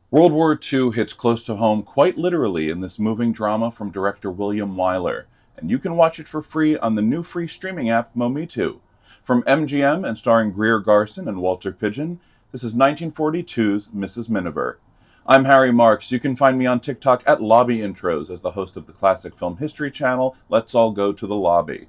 World War II hits close to home quite literally in this moving drama from director William Wyler, and you can watch it for free on the new free streaming app Momitu. From MGM and starring Greer Garson and Walter Pidgeon, this is 1942's Mrs. Miniver. I'm Harry Marks. You can find me on TikTok at Lobby Intros as the host of the classic film history channel Let's All Go to the Lobby.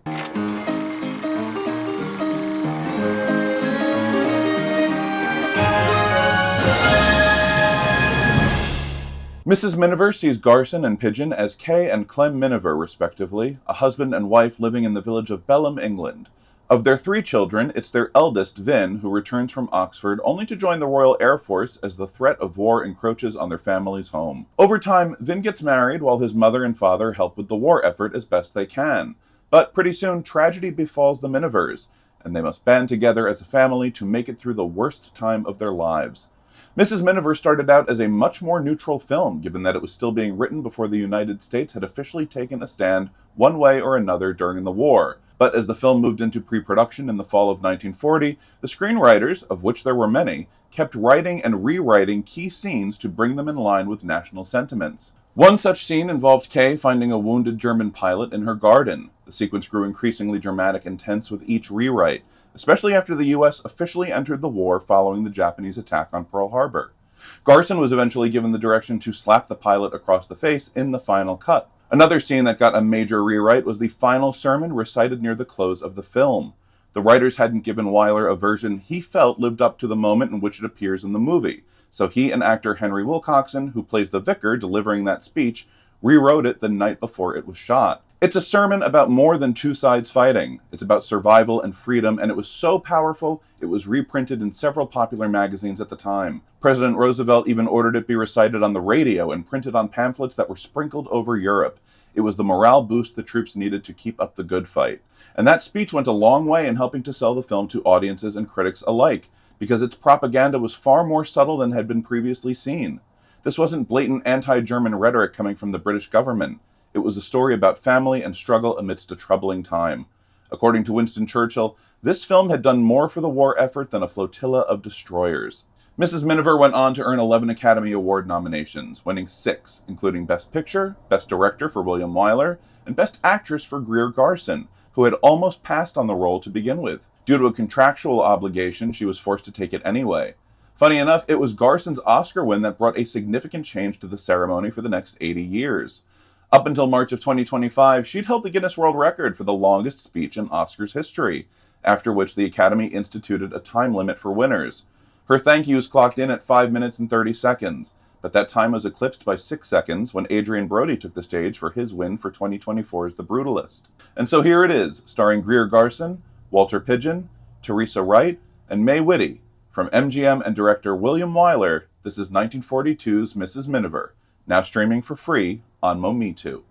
Mrs. Miniver sees Garson and Pidgeon as Kay and Clem Miniver, respectively, a husband and wife living in the village of Belem, England. Of their three children, it's their eldest, Vin, who returns from Oxford only to join the Royal Air Force as the threat of war encroaches on their family's home. Over time, Vin gets married while his mother and father help with the war effort as best they can. But pretty soon, tragedy befalls the Minivers, and they must band together as a family to make it through the worst time of their lives. Mrs. Miniver started out as a much more neutral film, given that it was still being written before the United States had officially taken a stand one way or another during the war. But as the film moved into pre-production in the fall of 1940, the screenwriters, of which there were many, kept writing and rewriting key scenes to bring them in line with national sentiments. One such scene involved Kay finding a wounded German pilot in her garden. The sequence grew increasingly dramatic and tense with each rewrite, especially after the U.S. officially entered the war following the Japanese attack on Pearl Harbor. Garson was eventually given the direction to slap the pilot across the face in the final cut. Another scene that got a major rewrite was the final sermon recited near the close of the film. The writers hadn't given Wyler a version he felt lived up to the moment in which it appears in the movie, so he and actor Henry Wilcoxon, who plays the vicar delivering that speech, rewrote it the night before it was shot. It's a sermon about more than two sides fighting. It's about survival and freedom, and it was so powerful, it was reprinted in several popular magazines at the time. President Roosevelt even ordered it be recited on the radio and printed on pamphlets that were sprinkled over Europe. It was the morale boost the troops needed to keep up the good fight. And that speech went a long way in helping to sell the film to audiences and critics alike, because its propaganda was far more subtle than had been previously seen. This wasn't blatant anti-German rhetoric coming from the British government. It was a story about family and struggle amidst a troubling time. According to Winston Churchill, this film had done more for the war effort than a flotilla of destroyers. Mrs. Miniver went on to earn 11 Academy Award nominations, winning 6, including Best Picture, Best Director for William Wyler, and Best Actress for Greer Garson, who had almost passed on the role to begin with. Due to a contractual obligation, she was forced to take it anyway. Funny enough, it was Garson's Oscar win that brought a significant change to the ceremony for the next 80 years. Up until March of 2025, she'd held the Guinness World Record for the longest speech in Oscars history, after which the Academy instituted a time limit for winners. Her thank yous clocked in at 5 minutes and 30 seconds, but that time was eclipsed by 6 seconds when Adrian Brody took the stage for his win for 2024's The Brutalist. And so here it is, starring Greer Garson, Walter Pidgeon, Teresa Wright, and May Whitty. From MGM and director William Wyler, this is 1942's Mrs. Miniver, now streaming for free on Momitu.